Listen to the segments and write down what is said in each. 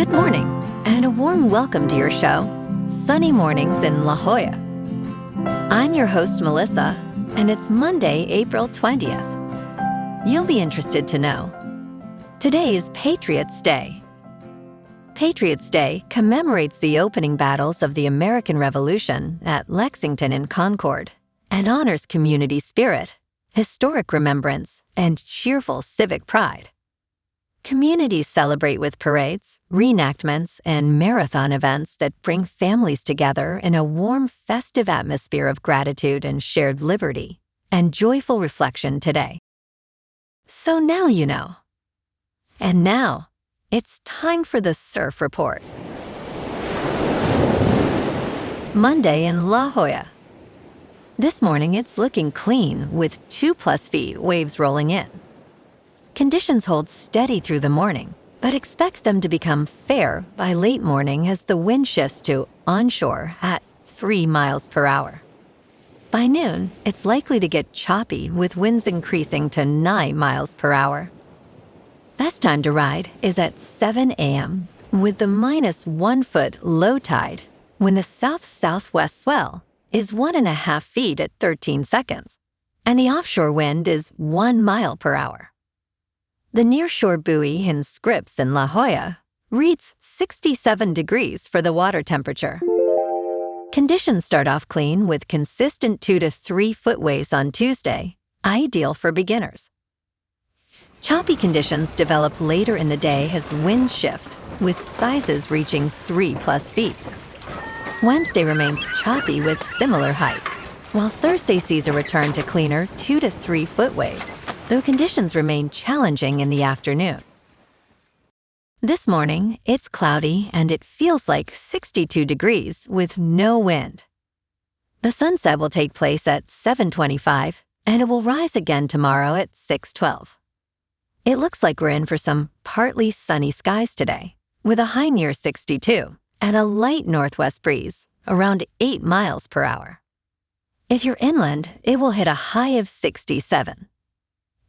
Good morning, and a warm welcome to your show, Sunny Mornings in La Jolla. I'm your host, Melissa, and it's Monday, April 20th. You'll be interested to know. Today is Patriots' Day. Patriots' Day commemorates the opening battles of the American Revolution at Lexington and Concord and honors community spirit, historic remembrance, and cheerful civic pride. Communities celebrate with parades, reenactments, and marathon events that bring families together in a warm, festive atmosphere of gratitude and shared liberty and joyful reflection today. So now you know. And now, it's time for the Surf Report. Monday in La Jolla. This morning it's looking clean with 2+ feet waves rolling in. Conditions hold steady through the morning, but expect them to become fair by late morning as the wind shifts to onshore at 3 miles per hour. By noon, it's likely to get choppy with winds increasing to 9 miles per hour. Best time to ride is at 7 a.m. with the -1 foot low tide when the south-southwest swell is 1.5 feet at 13 seconds, and the offshore wind is 1 mile per hour. The nearshore buoy in Scripps in La Jolla reads 67 degrees for the water temperature. Conditions start off clean with consistent 2 to 3 foot waves on Tuesday, ideal for beginners. Choppy conditions develop later in the day as winds shift, with sizes reaching 3+ feet. Wednesday remains choppy with similar heights, while Thursday sees a return to cleaner 2 to 3 foot waves, though conditions remain challenging in the afternoon. This morning, it's cloudy and it feels like 62 degrees with no wind. The sunset will take place at 7:25 and it will rise again tomorrow at 6:12. It looks like we're in for some partly sunny skies today, with a high near 62 and a light northwest breeze around 8 miles per hour. If you're inland, it will hit a high of 67.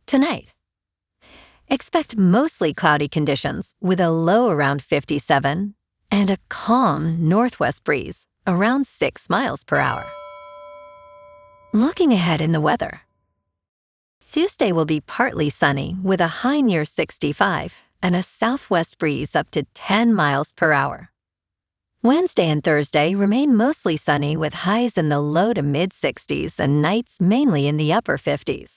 Tonight, expect mostly cloudy conditions with a low around 57 and a calm northwest breeze around 6 miles per hour. Looking ahead in the weather. Tuesday will be partly sunny with a high near 65 and a southwest breeze up to 10 miles per hour. Wednesday and Thursday remain mostly sunny with highs in the low to mid-60s and nights mainly in the upper 50s.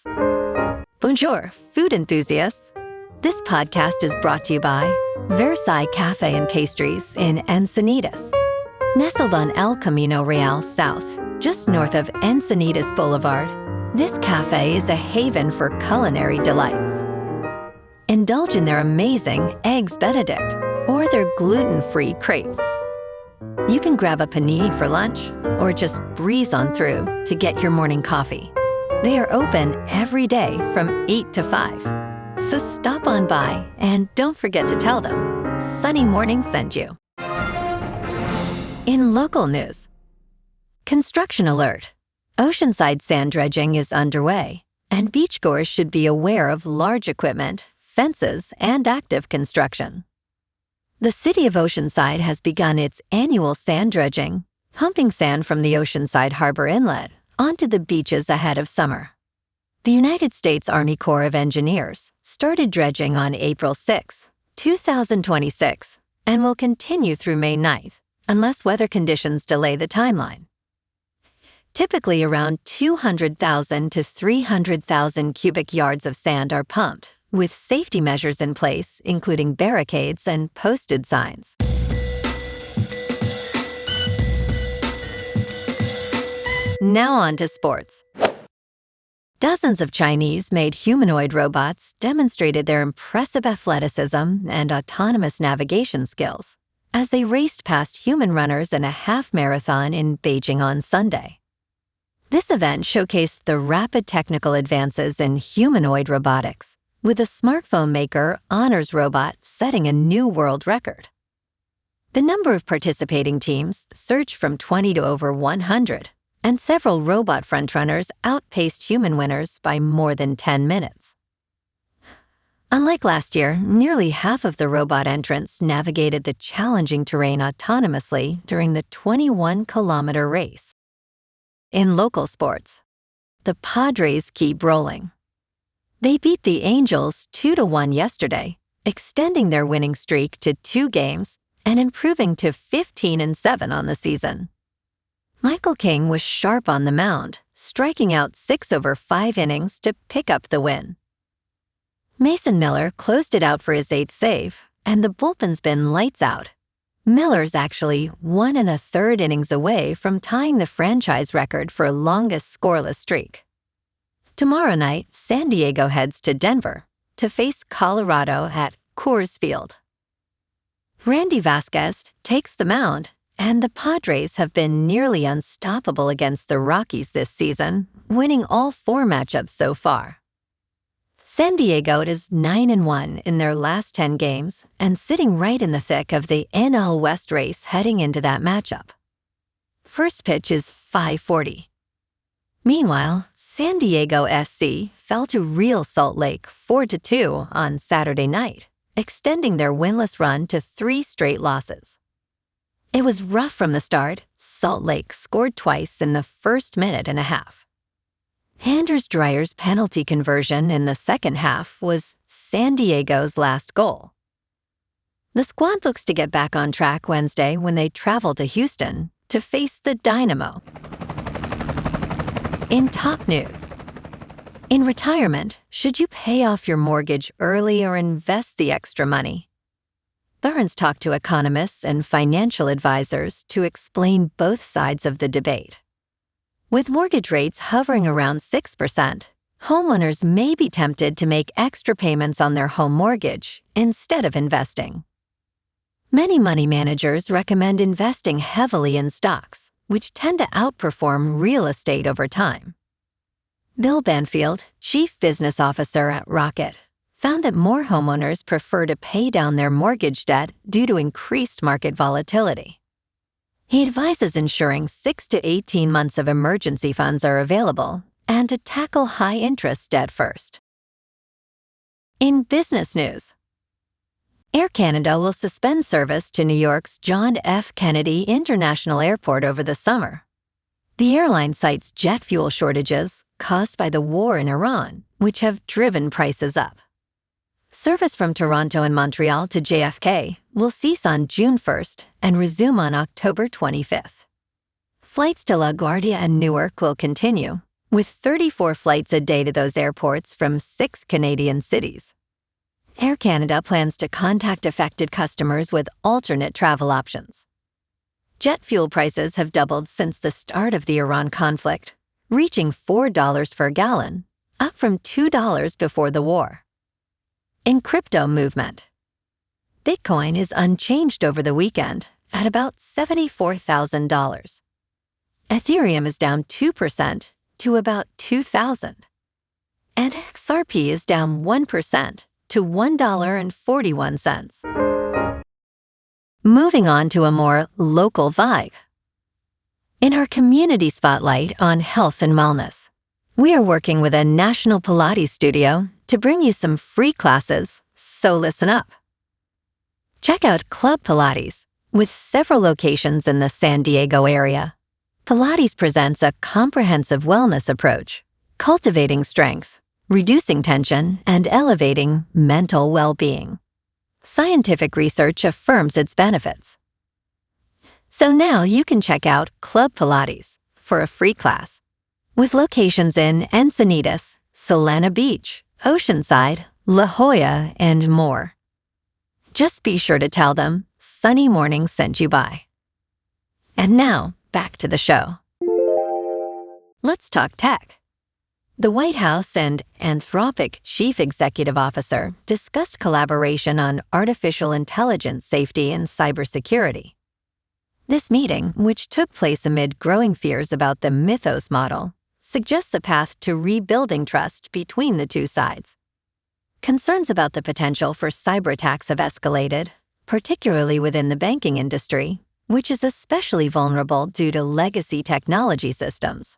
Bonjour, food enthusiasts. This podcast is brought to you by Versailles Cafe and Pastries in Encinitas. Nestled on El Camino Real South, just north of Encinitas Boulevard, this cafe is a haven for culinary delights. Indulge in their amazing Eggs Benedict or their gluten-free crepes. You can grab a panini for lunch or just breeze on through to get your morning coffee. They are open every day from 8 to 5. So stop on by and don't forget to tell them Sunny Morning sent you. In local news, construction alert. Oceanside sand dredging is underway, and beachgoers should be aware of large equipment, fences, and active construction. The city of Oceanside has begun its annual sand dredging, pumping sand from the Oceanside Harbor Inlet onto the beaches ahead of summer. The United States Army Corps of Engineers started dredging on April 6, 2026, and will continue through May 9th, unless weather conditions delay the timeline. Typically, around 200,000 to 300,000 cubic yards of sand are pumped, with safety measures in place, including barricades and posted signs. Now on to sports. Dozens of Chinese-made humanoid robots demonstrated their impressive athleticism and autonomous navigation skills as they raced past human runners in a half marathon in Beijing on Sunday. This event showcased the rapid technical advances in humanoid robotics, with a smartphone maker, Honors Robot, setting a new world record. The number of participating teams surged from 20 to over 100, and several robot frontrunners outpaced human winners by more than 10 minutes. Unlike last year, nearly half of the robot entrants navigated the challenging terrain autonomously during the 21-kilometer race. In local sports, the Padres keep rolling. They beat the Angels 2-1 yesterday, extending their winning streak to 2 games and improving to 15-7 on the season. Michael King was sharp on the mound, striking out 6 over 5 innings to pick up the win. Mason Miller closed it out for his 8th save, and the bullpen's been lights out. Miller's actually 1 1/3 innings away from tying the franchise record for longest scoreless streak. Tomorrow night, San Diego heads to Denver to face Colorado at Coors Field. Randy Vasquez takes the mound, and the Padres have been nearly unstoppable against the Rockies this season, winning all 4 matchups so far. San Diego is 9-1 in their last 10 games and sitting right in the thick of the NL West race heading into that matchup. First pitch is 5:40. Meanwhile, San Diego SC fell to Real Salt Lake 4-2 on Saturday night, extending their winless run to 3 straight losses. It was rough from the start. Salt Lake scored twice in the first minute and a half. Anders Dreyer's penalty conversion in the second half was San Diego's last goal. The squad looks to get back on track Wednesday when they travel to Houston to face the Dynamo. In top news, in retirement, should you pay off your mortgage early or invest the extra money? Burns talked to economists and financial advisors to explain both sides of the debate. With mortgage rates hovering around 6%, homeowners may be tempted to make extra payments on their home mortgage instead of investing. Many money managers recommend investing heavily in stocks, which tend to outperform real estate over time. Bill Banfield, Chief Business Officer at Rocket, found that more homeowners prefer to pay down their mortgage debt due to increased market volatility. He advises ensuring 6 to 18 months of emergency funds are available and to tackle high-interest debt first. In business news, Air Canada will suspend service to New York's John F. Kennedy International Airport over the summer. The airline cites jet fuel shortages caused by the war in Iran, which have driven prices up. Service from Toronto and Montreal to JFK will cease on June 1st and resume on October 25th. Flights to LaGuardia and Newark will continue, with 34 flights a day to those airports from 6 Canadian cities. Air Canada plans to contact affected customers with alternate travel options. Jet fuel prices have doubled since the start of the Iran conflict, reaching $4 per gallon, up from $2 before the war. In crypto movement, Bitcoin is unchanged over the weekend at about $74,000. Ethereum is down 2% to about $2,000. And XRP is down 1% to $1.41. Moving on to a more local vibe. In our community spotlight on health and wellness, we are working with a national Pilates studio to bring you some free classes, so listen up. Check out Club Pilates, with several locations in the San Diego area. Pilates presents a comprehensive wellness approach, cultivating strength, reducing tension, and elevating mental well-being. Scientific research affirms its benefits. So now you can check out Club Pilates for a free class, with locations in Encinitas, Solana Beach, Oceanside, La Jolla, and more. Just be sure to tell them Sunny Morning sent you by. And now, back to the show. Let's talk tech. The White House and Anthropic Chief Executive Officer discussed collaboration on artificial intelligence safety and cybersecurity. This meeting, which took place amid growing fears about the Mythos model, suggests a path to rebuilding trust between the two sides. Concerns about the potential for cyber attacks have escalated, particularly within the banking industry, which is especially vulnerable due to legacy technology systems.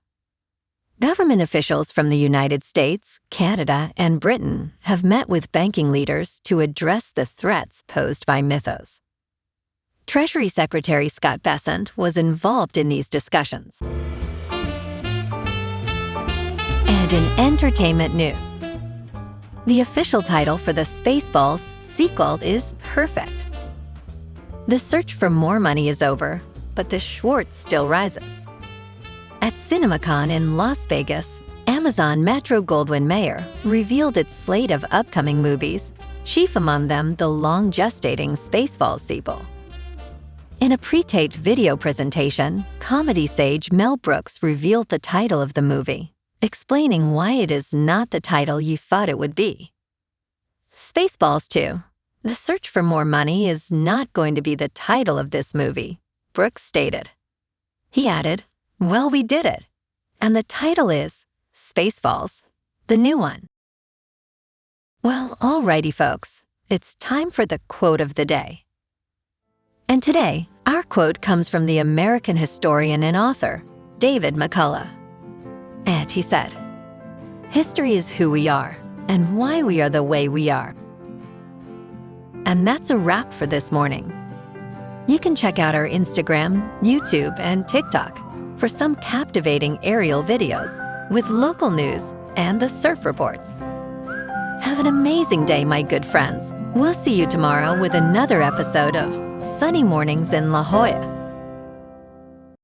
Government officials from the United States, Canada, and Britain have met with banking leaders to address the threats posed by Mythos. Treasury Secretary Scott Bessent was involved in these discussions. And in entertainment news, the official title for the Spaceballs sequel is perfect. The search for more money is over, but the Schwartz still rises. At CinemaCon in Las Vegas, Amazon Metro-Goldwyn-Mayer revealed its slate of upcoming movies, chief among them the long-gestating Spaceballs sequel. In a pre-taped video presentation, comedy sage Mel Brooks revealed the title of the movie, explaining why it is not the title you thought it would be. Spaceballs 2. The search for more money is not going to be the title of this movie, Brooks stated. He added, "Well, we did it. And the title is Spaceballs, the new one." Well, alrighty, folks. It's time for the quote of the day. And today, our quote comes from the American historian and author, David McCullough. And he said, "History is who we are and why we are the way we are." And that's a wrap for this morning. You can check out our Instagram, YouTube, and TikTok for some captivating aerial videos with local news and the surf reports. Have an amazing day, my good friends. We'll see you tomorrow with another episode of Sunny Mornings in La Jolla.